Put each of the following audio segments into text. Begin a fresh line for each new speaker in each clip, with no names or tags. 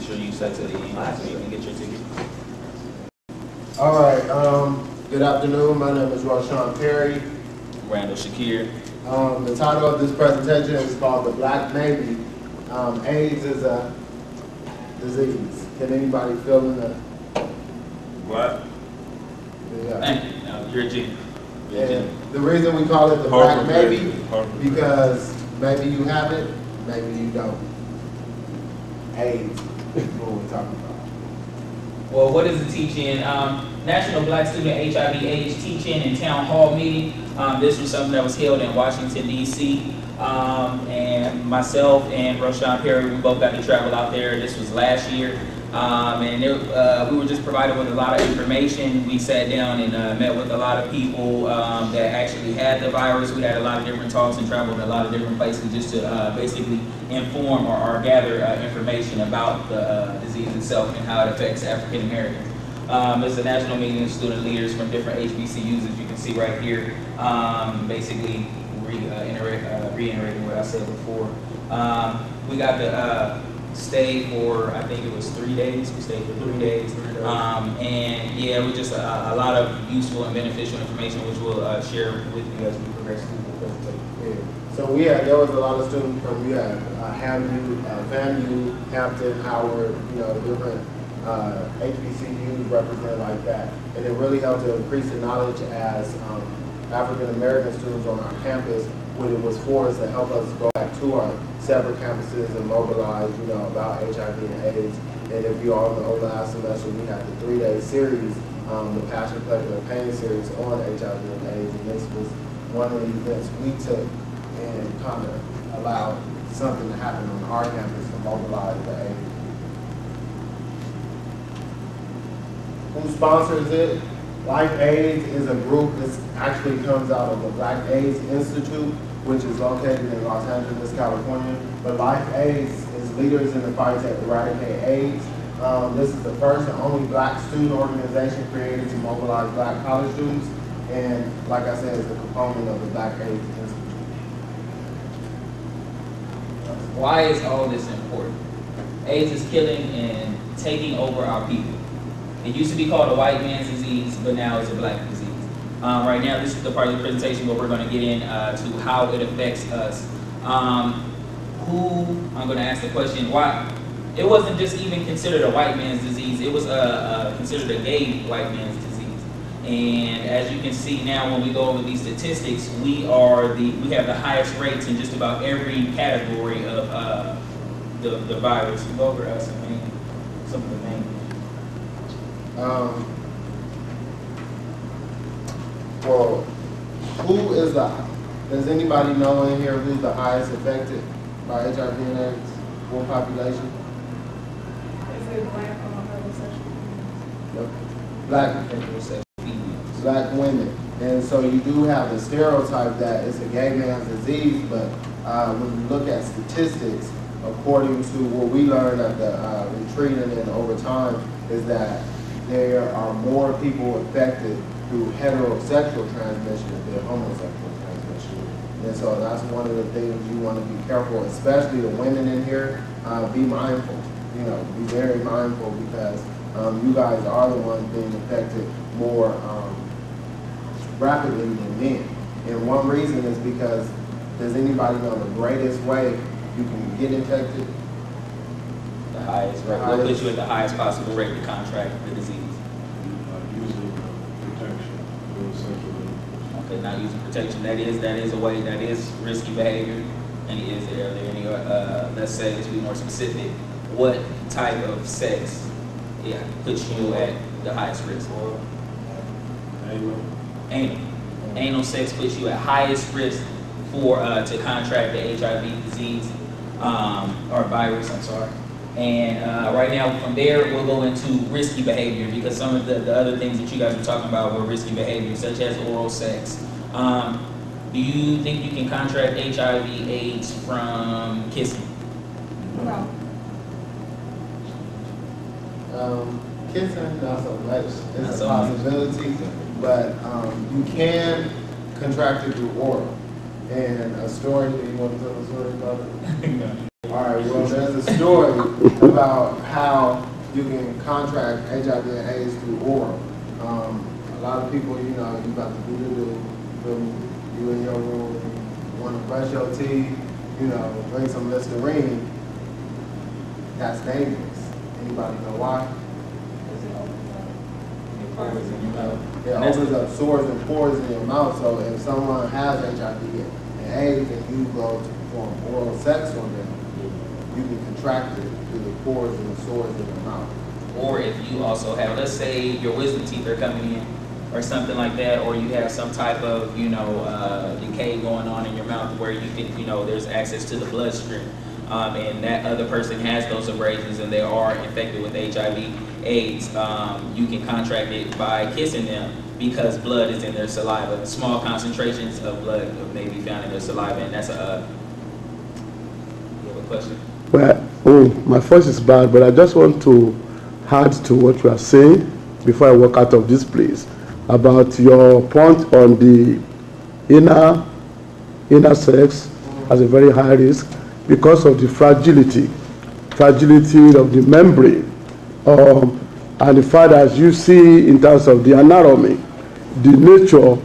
sure you stay to the end so you can get your ticket.
All right. Good afternoon. My name is RoShawn Perry.
Randall, Shakir.
The title of this presentation is called "The Black Maybe." AIDS is a disease. Can anybody fill in the?
What?
Yeah.
Thank you. No, you're a genius.
And the reason we call it the Black Maybe because maybe you have it, maybe you don't. AIDS is what we're talking about.
Well, what is the teach-in? National Black Student HIV/AIDS teach-in and town hall meeting. This was something that was held in Washington, D.C. And myself and RoShawn Perry, we both got to travel out there. This was last year. We were just provided with a lot of information. We sat down and met with a lot of people that actually had the virus. We had a lot of different talks and traveled to a lot of different places just to basically inform or gather information about the disease itself and how it affects African Americans. It's a national meeting of student leaders from different HBCUs, as you can see right here, basically reiterating what I said before. We got to stay for, I think it was 3 days. We stayed for 3 days. And yeah, it was just a lot of useful and beneficial information, which we'll share with you as we progress through the presentation.
Yeah. So there was a lot of students from, FAMU, Hampton, Howard, different HBCUs represented like that. And it really helped to increase the knowledge as African American students on our campus. What it was for is to help us go back to our separate campuses and mobilize, about HIV and AIDS. And if you all know, last semester we had the 3-day series, the Passion, Pleasure, and Pain series on HIV and AIDS. And this was one of the events we took and kind of allowed something to happen on our campus to mobilize the AIDS. Who sponsors it? Life AIDS is a group that actually comes out of the Black AIDS Institute, which is located in Los Angeles, California. But Life AIDS is leaders in the fight to eradicate AIDS. This is the first and only Black student organization created to mobilize Black college students. And like I said, it's a component of the Black AIDS Institute.
Why is all this important? AIDS is killing and taking over our people. It used to be called a white man's disease, but now it's a black disease. Right now, this is the part of the presentation where we're going to get into how it affects us. I'm going to ask the question, why? It wasn't just even considered a white man's disease. It was considered a gay white man's disease. And as you can see now, when we go over these statistics, we have the highest rates in just about every category of the virus. We'll go over some of the main.
Well, does anybody know in here who's the highest affected by HIV and AIDS? What population?
Is it black or homosexual?
Black females. Black women. And so you do have the stereotype that it's a gay man's disease, but when you look at statistics, according to what we learned at the retreat and then over time, is that there are more people affected through heterosexual transmission than homosexual transmission. And so that's one of the things you want to be careful, especially the women in here, be mindful, be very mindful because you guys are the ones being affected more rapidly than men. And one reason is because, does anybody know the greatest way you can get infected?
The highest rate. We'll put you at the highest possible rate to contract the disease.
Using protection, essentially.
Okay, not using protection. That is a way. That is risky behavior. And are there any? Let's say, to be more specific, what type of sex, puts you at the highest risk? Anal sex puts you at highest risk to contract the HIV disease or virus. I'm sorry. And right now, from there, we'll go into risky behavior because some of the other things that you guys were talking about were risky behavior, such as oral sex. Do you think you can contract HIV/AIDS from kissing?
No.
Kissing, not so much. It's a possibility, but you can contract it through oral. And a story, do you want to tell a story about it? All right, well, there's a story about how you can contract HIV and AIDS through oral. A lot of people, you know, you about to do you in your room, you want to brush your teeth, you know, drink some Listerine. That's dangerous. Anybody know why? It opens up sores and pores in your mouth, so if someone has HIV and AIDS and you go to perform oral sex on them, you can contract it through the pores and the sores in your mouth.
Or if you also have, let's say your wisdom teeth are coming in or something like that, or you have some type of, you know, decay going on in your mouth where you can, you know, there's access to the bloodstream, and that other person has those abrasions and they are infected with HIV, AIDS, you can contract it by kissing them because blood is in their saliva. Small concentrations of blood may be found in their saliva, and that's a, you have a question?
Well, my voice is bad, but I just want to add to what you are saying before I walk out of this place about your point on the inner sex as a very high risk because of the fragility of the membrane, and the fact that you see in terms of the anatomy, the nature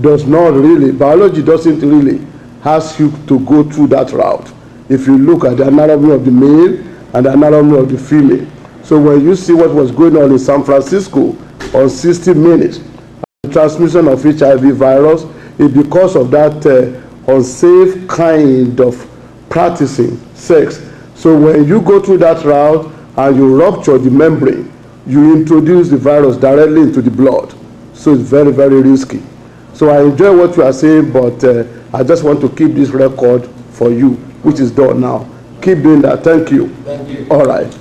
does not really, biology doesn't really ask you to go through that route. If you look at the anatomy of the male and the anatomy of the female. So when you see what was going on in San Francisco on 60 Minutes, the transmission of HIV virus is because of that unsafe kind of practicing sex. So when you go through that route and you rupture the membrane, you introduce the virus directly into the blood. So it's very, very risky. So I enjoy what you are saying, but I just want to keep this record for you, which is done now. Keep doing that. Thank you.
Thank you.
All right.